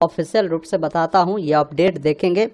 Official रूप से बताता हूँ, ये अपडेट देखेंगे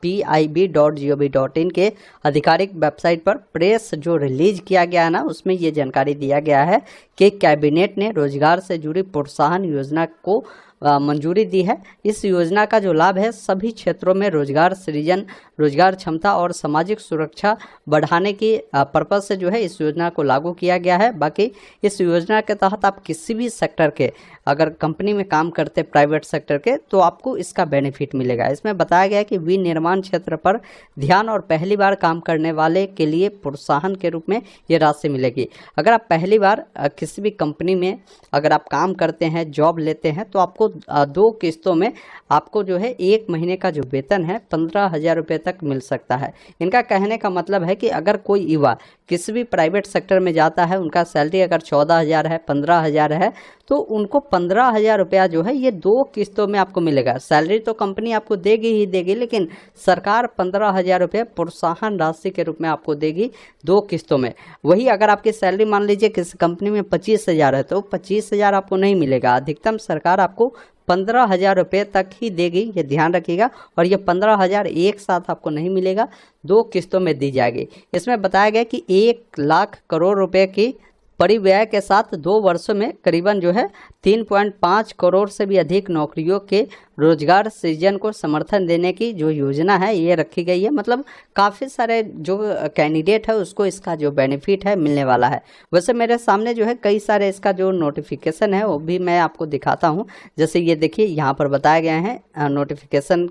pib.gov.in के आधिकारिक वेबसाइट पर। प्रेस जो रिलीज किया गया है ना, उसमें ये जानकारी दिया गया है कि कैबिनेट ने रोजगार से जुड़ी प्रोत्साहन योजना को मंजूरी दी है। इस योजना का जो लाभ है सभी क्षेत्रों में रोजगार सृजन, रोजगार क्षमता और सामाजिक सुरक्षा बढ़ाने की पर्पज से जो है इस योजना को लागू किया गया है। बाकी इस योजना के तहत आप किसी भी सेक्टर के अगर कंपनी में काम करते प्राइवेट सेक्टर के, तो आपको इसका बेनिफिट मिलेगा। इसमें बताया गया है कि विनिर्माण क्षेत्र पर ध्यान और पहली बार काम करने वाले के लिए प्रोत्साहन के रूप में ये राशि मिलेगी। अगर आप पहली बार किसी भी कंपनी में अगर आप काम करते हैं, जॉब लेते हैं, तो आपको 2 किस्तों में आपको जो है 1 महीने का जो वेतन है 15,000 रुपये तक मिल सकता है। इनका कहने का मतलब है कि अगर कोई युवा किसी भी प्राइवेट सेक्टर में जाता है, उनका सैलरी अगर 14,000 है, 15,000 है, तो उनको 15,000 रुपया जो है ये 2 किस्तों में आपको मिलेगा। सैलरी तो कंपनी आपको देगी ही देगी, लेकिन सरकार 15,000 रुपये प्रोत्साहन राशि के रूप में आपको देगी 2 किस्तों में। वही अगर आपकी सैलरी मान लीजिए किसी कंपनी में 25,000 है, तो 25,000 आपको नहीं मिलेगा। अधिकतम सरकार आपको 15,000 रुपये तक ही देगी, ये ध्यान रखिएगा। और ये 15,000 एक साथ आपको नहीं मिलेगा, 2 किस्तों में दी जाएगी। इसमें बताया गया कि 1 लाख करोड़ रुपए की परिव्यय के साथ 2 वर्षों में करीबन जो है 3.5 करोड़ से भी अधिक नौकरियों के रोजगार सृजन को समर्थन देने की जो योजना है ये रखी गई है। मतलब काफ़ी सारे जो कैंडिडेट है उसको इसका जो बेनिफिट है मिलने वाला है। वैसे मेरे सामने जो है कई सारे इसका जो नोटिफिकेशन है वो भी मैं आपको दिखाता हूँ। जैसे ये देखिए, यहाँ पर बताया गया है नोटिफिकेशन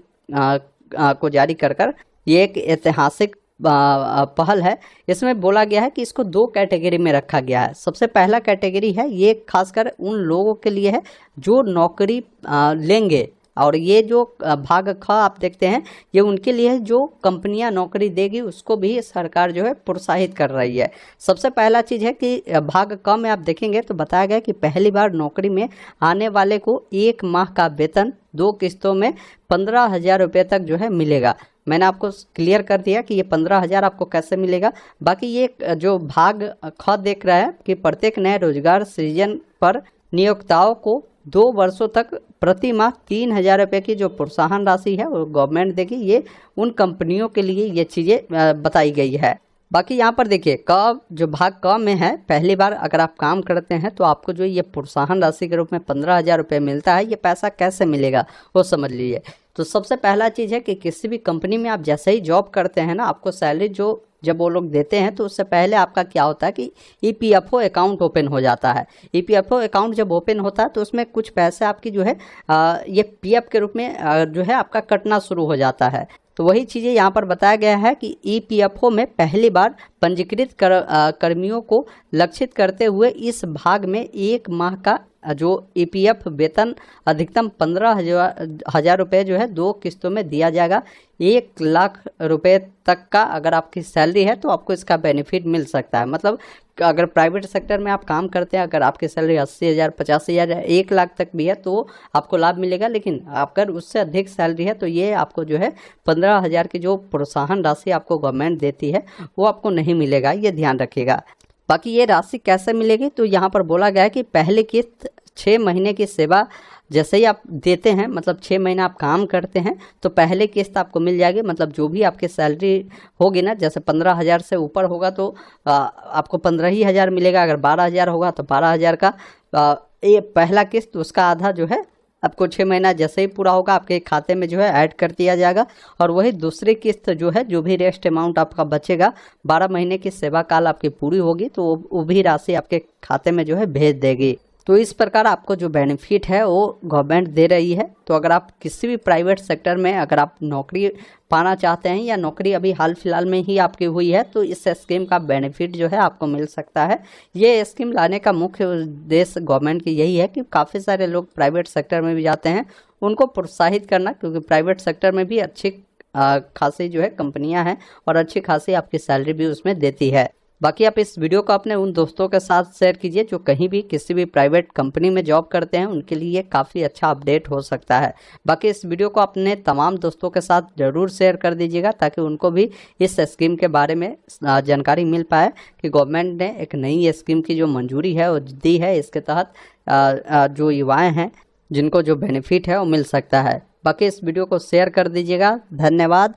को जारी कर ये एक ऐतिहासिक पहल है। इसमें बोला गया है कि इसको 2 कैटेगरी में रखा गया है। सबसे पहला कैटेगरी है, ये खासकर उन लोगों के लिए है जो नौकरी लेंगे, और ये जो भाग ख आप देखते हैं ये उनके लिए है जो कंपनियां नौकरी देगी उसको भी सरकार जो है प्रोत्साहित कर रही है। सबसे पहला चीज़ है कि भाग क में आप देखेंगे तो बताया गया कि पहली बार नौकरी में आने वाले को 1 माह का वेतन 2 किस्तों में 15,000 रुपये तक जो है मिलेगा। मैंने आपको क्लियर कर दिया कि ये 15,000 आपको कैसे मिलेगा। बाकी ये जो भाग ख देख रहा है कि प्रत्येक नए रोजगार सृजन पर नियोक्ताओं को 2 वर्षों तक प्रति माह 3,000 रुपये की जो प्रोत्साहन राशि है वो गवर्नमेंट देगी। ये उन कंपनियों के लिए ये चीज़ें बताई गई है। बाकी यहाँ पर देखिए क जो भाग क में है, पहली बार अगर आप काम करते हैं तो आपको जो ये प्रोत्साहन राशि के रूप में 15,000 रुपये मिलता है। ये पैसा कैसे मिलेगा वो समझ लीजिए। तो सबसे पहला चीज़ है कि किसी भी कंपनी में आप जैसे ही जॉब करते हैं ना, आपको सैलरी जो जब वो लोग देते हैं तो उससे पहले आपका क्या होता है कि EPFO अकाउंट ओपन हो जाता है। EPFO अकाउंट जब ओपन होता है तो उसमें कुछ पैसे आपकी जो है ये PF के रूप में जो है आपका कटना शुरू हो जाता है। तो वही चीज़ें यहाँ पर बताया गया है कि EPFO में पहली बार पंजीकृत कर्मियों को लक्षित करते हुए इस भाग में 1 माह का जो EPF वेतन अधिकतम 15,000 रुपये जो है 2 किस्तों में दिया जाएगा। 1 लाख रुपए तक का अगर आपकी सैलरी है तो आपको इसका बेनिफिट मिल सकता है। मतलब अगर प्राइवेट सेक्टर में आप काम करते हैं, अगर आपकी सैलरी 80,000, 50,000 या 1 लाख तक भी है तो आपको लाभ मिलेगा। लेकिन अगर उससे अधिक सैलरी है तो ये आपको जो है 15,000 की जो प्रोत्साहन राशि आपको गवर्नमेंट देती है वो आपको नहीं मिलेगा, ये ध्यान रखिएगा। बाकी ये राशि कैसे मिलेगी तो यहाँ पर बोला गया है कि पहली किस्त 6 महीने की सेवा जैसे ही आप देते हैं, मतलब 6 महीना आप काम करते हैं तो पहले किस्त आपको मिल जाएगी। मतलब जो भी आपकी सैलरी होगी ना, जैसे 15,000 से ऊपर होगा तो आपको 15,000 मिलेगा। अगर 12,000 होगा तो 12,000 का ये पहला किस्त, उसका आधा जो है आपको 6 महीना जैसे ही पूरा होगा आपके खाते में जो है ऐड कर दिया जाएगा। और वही दूसरी किस्त जो है, जो भी रेस्ट अमाउंट आपका बचेगा, 12 महीने की सेवा काल आपकी पूरी होगी तो वो भी राशि आपके खाते में जो है भेज देगी। तो इस प्रकार आपको जो बेनिफिट है वो गवर्नमेंट दे रही है। तो अगर आप किसी भी प्राइवेट सेक्टर में अगर आप नौकरी पाना चाहते हैं या नौकरी अभी हाल फिलहाल में ही आपकी हुई है तो इस स्कीम का बेनिफिट जो है आपको मिल सकता है। ये स्कीम लाने का मुख्य उद्देश्य गवर्नमेंट की यही है कि काफ़ी सारे लोग प्राइवेट सेक्टर में भी जाते हैं, उनको प्रोत्साहित करना, क्योंकि प्राइवेट सेक्टर में भी अच्छी खासी जो है कंपनियाँ हैं और अच्छी खासी आपकी सैलरी भी उसमें देती है। बाकी आप इस वीडियो को अपने उन दोस्तों के साथ शेयर कीजिए जो कहीं भी किसी भी प्राइवेट कंपनी में जॉब करते हैं, उनके लिए काफ़ी अच्छा अपडेट हो सकता है। बाकी इस वीडियो को अपने तमाम दोस्तों के साथ ज़रूर शेयर कर दीजिएगा ताकि उनको भी इस स्कीम के बारे में जानकारी मिल पाए कि गवर्नमेंट ने एक नई स्कीम की जो मंजूरी है वो दी है। इसके तहत जो युवाएँ हैं जिनको जो बेनिफिट है वो मिल सकता है। बाकी इस वीडियो को शेयर कर दीजिएगा। धन्यवाद।